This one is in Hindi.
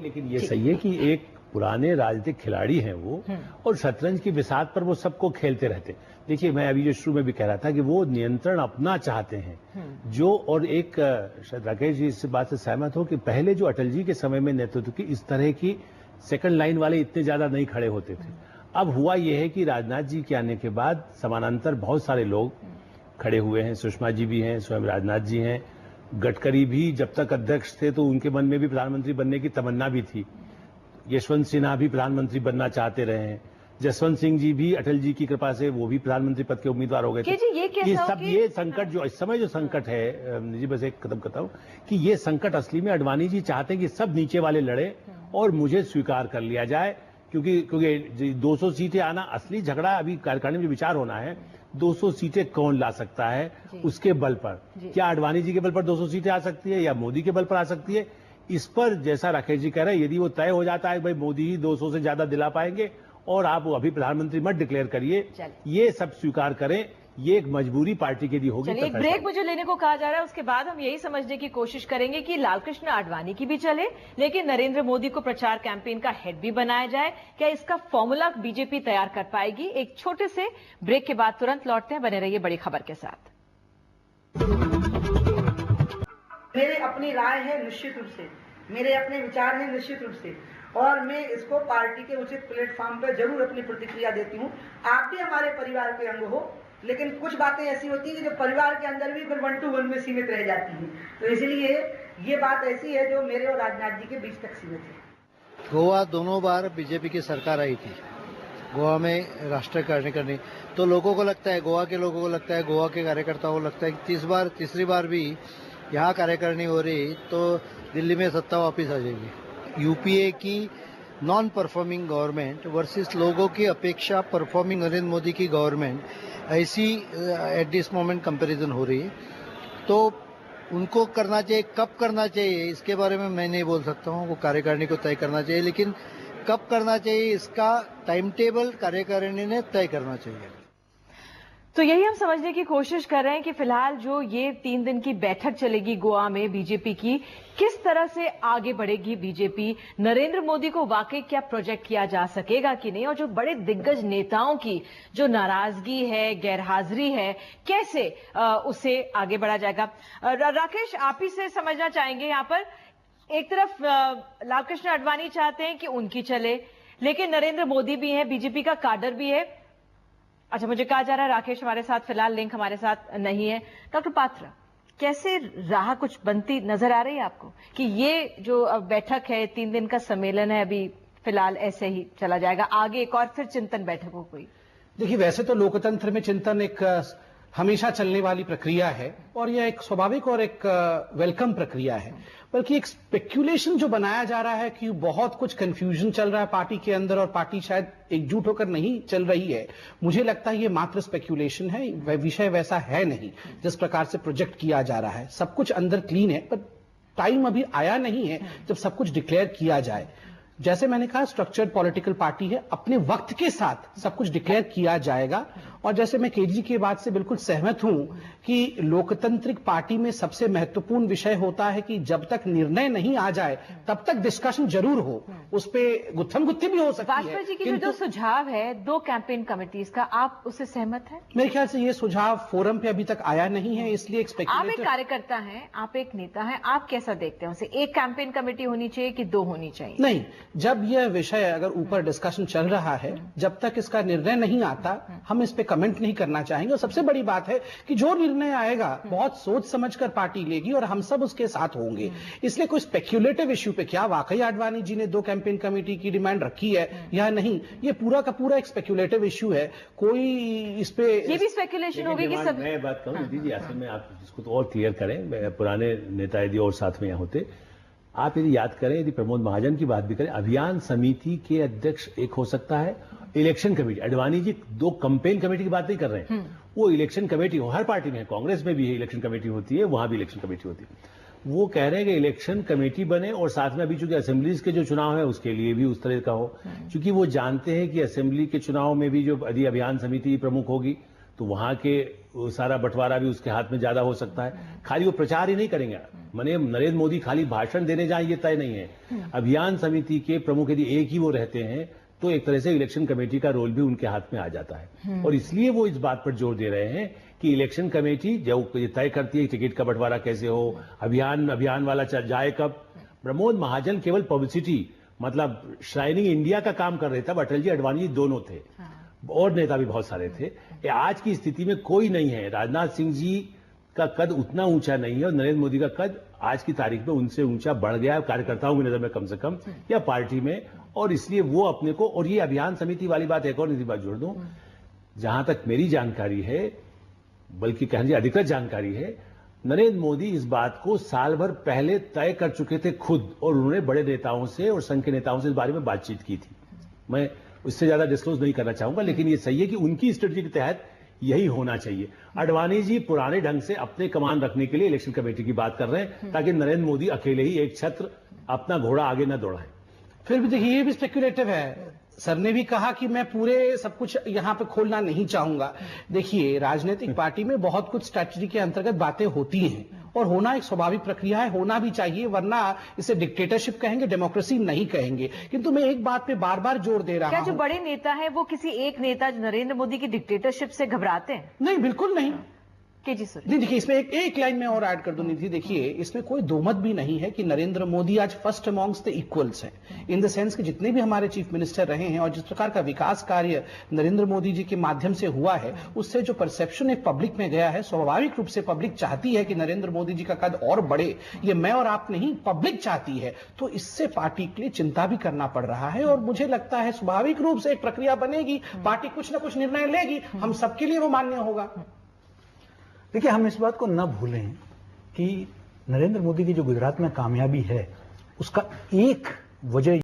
लेकिन ये सही है कि एक पुराने राजनीतिक खिलाड़ी हैं वो, और शतरंज की बिसात पर वो सबको खेलते रहते। देखिए, मैं अभी जो शुरू में भी कह रहा था कि वो नियंत्रण अपना चाहते हैं जो, और एक शायद राकेश जी इस बात से सहमत हो कि पहले जो अटल जी के समय में नेतृत्व की इस तरह की सेकंड लाइन वाले इतने ज्यादा नहीं खड़े होते थे। अब हुआ यह है कि राजनाथ जी के आने के बाद समानांतर बहुत सारे लोग खड़े हुए हैं। सुषमा जी भी हैं, स्वयं राजनाथ जी हैं, गडकरी भी जब तक अध्यक्ष थे तो उनके मन में भी प्रधानमंत्री बनने की तमन्ना भी थी। यशवंत सिन्हा भी प्रधानमंत्री बनना चाहते रहे हैं। जसवंत सिंह जी भी अटल जी की कृपा से वो भी प्रधानमंत्री पद के उम्मीदवार हो गए थे। ये संकट जो इस समय जो संकट है, जी बस एक कदम कहता हूं कि ये संकट असली में अडवाणी जी चाहते हैं कि सब नीचे वाले लड़े और मुझे स्वीकार कर लिया जाए, क्योंकि 200 सीटें आना असली झगड़ा अभी कार्यकारिणी में विचार होना है। 200 सीटें कौन ला सकता है उसके बल पर, क्या अडवाणी जी के बल पर 200 सीटें आ सकती है या मोदी के बल पर आ सकती है? इस पर जैसा राकेश जी कह रहे हैं, यदि वो तय हो जाता है भाई मोदी ही 200 से ज्यादा दिला पाएंगे और आप अभी प्रधानमंत्री मत डिक्लेयर करिए, ये सब स्वीकार करें, ये एक मजबूरी पार्टी के लिए होगी। चलिए, एक ब्रेक मुझे लेने को कहा जा रहा है, उसके बाद हम यही समझने की कोशिश करेंगे कि लालकृष्ण आडवाणी की भी चले लेकिन नरेंद्र मोदी को प्रचार कैंपेन का हेड भी बनाया जाए। क्या इसका फॉर्मूला बीजेपी तैयार कर पाएगी? एक छोटे से ब्रेक के बाद तुरंत लौटते हैं, बने रहिए बड़ी खबर के साथ। मेरी अपनी राय है निश्चित रूप से, मेरे अपने विचार हैं निश्चित रूप से, और मैं इसको पार्टी के उचित प्लेटफॉर्म पर जरूर अपनी प्रतिक्रिया देती हूँ। आप भी हमारे परिवार के अंग हो, लेकिन कुछ बातें ऐसी होती हैं कि जो परिवार के अंदर भी फिर 1 to 1 में सीमित रह जाती हैं। तो इसलिए ये बात ऐसी है जो मेरे और राजनाथ जी के बीच तक सीमित है। गोवा दोनों बार बीजेपी की सरकार आई थी, गोवा में राष्ट्रीय कार्यकारिणी, तो लोगों को लगता है, गोवा के लोगों को लगता है, गोवा के कार्यकर्ताओं को लगता है कि तीसरी बार भी यहाँ कार्यकारिणी हो रही तो दिल्ली में सत्ता वापिस आ जाएगी। यूपीए की नॉन परफॉर्मिंग गवर्नमेंट वर्सेस लोगों की अपेक्षा परफॉर्मिंग नरेंद्र मोदी की गवर्नमेंट, ऐसी एट दिस मोमेंट कंपैरिजन हो रही है। तो उनको करना चाहिए, कब करना चाहिए इसके बारे में मैं नहीं बोल सकता हूँ, वो कार्यकारिणी को तय करना चाहिए, लेकिन कब करना चाहिए इसका टाइम टेबल कार्यकारिणी ने तय करना चाहिए। तो यही हम समझने की कोशिश कर रहे हैं कि फिलहाल जो ये 3 दिन की बैठक चलेगी गोवा में बीजेपी की, किस तरह से आगे बढ़ेगी बीजेपी, नरेंद्र मोदी को वाकई क्या प्रोजेक्ट किया जा सकेगा कि नहीं, और जो बड़े दिग्गज नेताओं की जो नाराजगी है, गैरहाजिरी है, कैसे उसे आगे बढ़ा जाएगा। राकेश, आप ही से समझना चाहेंगे यहाँ पर, एक तरफ लालकृष्ण आडवाणी चाहते हैं कि उनकी चले, लेकिन नरेंद्र मोदी भी है, बीजेपी का काडर भी है। अच्छा, मुझे कहा जा रहा है राकेश हमारे साथ फिलहाल लिंक हमारे साथ नहीं है। डॉक्टर पात्रा, कैसे राह कुछ बनती नजर आ रही है आपको कि ये जो बैठक है, 3 दिन का सम्मेलन है, अभी फिलहाल ऐसे ही चला जाएगा, आगे एक और फिर चिंतन बैठक हो कोई? देखिए, वैसे तो लोकतंत्र में चिंतन एक हमेशा चलने वाली प्रक्रिया है और यह एक स्वाभाविक और एक वेलकम प्रक्रिया है, बल्कि एक स्पेक्यूलेशन जो बनाया जा रहा है कि बहुत कुछ कंफ्यूजन चल रहा है पार्टी के अंदर और पार्टी शायद एकजुट होकर नहीं चल रही है, मुझे लगता है ये मात्र स्पेक्यूलेशन है, विषय वैसा है नहीं जिस प्रकार से प्रोजेक्ट किया जा रहा है। सब कुछ अंदर क्लीन है, पर टाइम अभी आया नहीं है जब सब कुछ डिक्लेयर किया जाए। जैसे मैंने कहा, स्ट्रक्चर्ड पॉलिटिकल पार्टी है, अपने वक्त के साथ सब कुछ डिक्लेयर किया जाएगा। और जैसे मैं केजरी की बात से बिल्कुल सहमत हूं कि लोकतांत्रिक पार्टी में सबसे महत्वपूर्ण विषय होता है कि जब तक निर्णय नहीं आ जाए तब तक डिस्कशन जरूर हो, उस पर गुत्थम गुत्थी भी हो सकती है। वाजपेयी जी की जो सुझाव है 2 कैंपेन कमेटीज का, आप उससे सहमत हैं? मेरे ख्याल से ये सुझाव फोरम पे अभी तक आया नहीं है, इसलिए आप एक कार्यकर्ता हैं, आप एक नेता हैं, आप कैसा देखते हैं उसे? 1 कैंपेन कमेटी होनी चाहिए कि 2 होनी चाहिए? नहीं, जब यह विषय अगर ऊपर डिस्कशन चल रहा है, जब तक इसका निर्णय नहीं आता हम इस पे कमेंट नहीं करना चाहेंगे। और सबसे बड़ी बात है कि जो निर्णय आएगा बहुत सोच समझकर पार्टी लेगी और हम सब उसके साथ होंगे। इसलिए कोई स्पेक्युलेटिव इश्यू पे क्या वाकई आडवाणी जी ने 2 कैंपेन कमेटी की डिमांड रखी है या नहीं, ये पूरा का पूरा एक स्पेक्युलेटिव इश्यू है। कोई इस पे ये भी स्पेक्युलेशन होगी कि सब। मैं बात कहूं दीदी, असल में आप इसको तो और क्लियर करें, पुराने नेता यदि और साथ में होते, आप यदि याद करें, यदि प्रमोद महाजन की बात भी करें, अभियान समिति के अध्यक्ष एक हो सकता है, election committee, Advani ji 2 campaign committee की बात नहीं कर रहे हैं, वो इलेक्शन कमेटी हो, हर पार्टी में है, कांग्रेस में भी है इलेक्शन कमेटी होती है, वहां भी इलेक्शन कमेटी होती है। वो कह रहे हैं कि इलेक्शन कमेटी बने और साथ में अभी चूंकि असेंबलीज के जो चुनाव है उसके लिए भी उस तरह का हो, क्योंकि वो जानते हैं कि असेंबली के चुनाव में भी जो यदि अभियान समिति प्रमुख होगी तो वहां के वो सारा बंटवारा भी उसके हाथ में ज्यादा हो सकता है। खाली वो प्रचार ही नहीं करेंगे, माने नरेंद्र मोदी खाली भाषण देने जाए ये तय नहीं है। अभियान समिति के प्रमुख यदि एक ही वो रहते हैं तो एक तरह से इलेक्शन कमेटी का रोल भी उनके हाथ में आ जाता है। और इसलिए वो इस बात पर जोर दे रहे हैं कि इलेक्शन कमेटी जो ये तय करती है टिकट का बंटवारा कैसे हो, अभियान वाला जाए कब। प्रमोद महाजन केवल पब्लिसिटी, मतलब शाइनिंग इंडिया का काम कर रहे थे। अटल जी अडवाणी जी दोनों थे और नेता भी बहुत सारे थे। आज की स्थिति में कोई नहीं है। राजनाथ सिंह जी का कद उतना ऊंचा नहीं है और नरेंद्र मोदी का कद आज की तारीख में उनसे ऊंचा बढ़ गया है कार्यकर्ताओं की नजर में कम से कम, या पार्टी में। और इसलिए वो अपने को, और ये अभियान समिति वाली बात एक और निजी बात जोड़ दूं, जहां तक मेरी जानकारी है, बल्कि कह लीजिए अधिकृत जानकारी है, नरेंद्र मोदी इस बात को साल भर पहले तय कर चुके थे खुद, और उन्होंने बड़े नेताओं से और संघ के नेताओं से इस बारे में बातचीत की थी। मैं उससे ज्यादा डिस्क्लोज नहीं करना चाहूंगा, लेकिन ये सही है कि उनकी स्ट्रेटजी के तहत यही होना चाहिए। अडवाणी जी पुराने ढंग से अपने कमान रखने के लिए इलेक्शन कमेटी की बात कर रहे हैं, ताकि नरेंद्र मोदी अकेले ही एक छत्र अपना घोड़ा आगे न दौड़ाएं। फिर भी देखिए, ये भी स्पेक्युलेटिव है। सर ने भी कहा कि मैं पूरे सब कुछ यहां पे खोलना नहीं चाहूंगा। देखिए, राजनीतिक पार्टी में बहुत कुछ स्ट्रैटेजी के अंतर्गत बातें होती हैं और होना एक स्वाभाविक प्रक्रिया है, होना भी चाहिए, वरना इसे डिक्टेटरशिप कहेंगे, डेमोक्रेसी नहीं कहेंगे। किंतु मैं एक बात पे बार बार जोर दे रहा हूं, क्या जो बड़े नेता हैं वो किसी एक नेता नरेंद्र मोदी की डिक्टेटरशिप से घबराते हैं? नहीं, बिल्कुल नहीं। जी सर। नहीं, देखिए, इसमें एक लाइन में और ऐड कर दूं निधि। देखिए, इसमें कोई दो मत भी नहीं है कि नरेंद्र मोदी आज फर्स्ट अमॉन्ग्स द इक्वल्स हैं, इन द सेंस कि जितने भी हमारे चीफ मिनिस्टर रहे हैं और जिस प्रकार का विकास कार्य नरेंद्र मोदी जी के माध्यम से हुआ है, उससे जो परसेप्शन एक पब्लिक में गया है, स्वाभाविक रूप से पब्लिक चाहती है कि नरेंद्र मोदी जी का कद और बढ़े। ये मैं और आप नहीं, पब्लिक चाहती है। तो इससे पार्टी के लिए चिंता भी करना पड़ रहा है और मुझे लगता है स्वाभाविक रूप से एक प्रक्रिया बनेगी, पार्टी कुछ ना कुछ निर्णय लेगी, हम सबके लिए वो मान्य होगा। देखिए, हम इस बात को न भूलें कि नरेंद्र मोदी की जो गुजरात में कामयाबी है, उसका एक वजह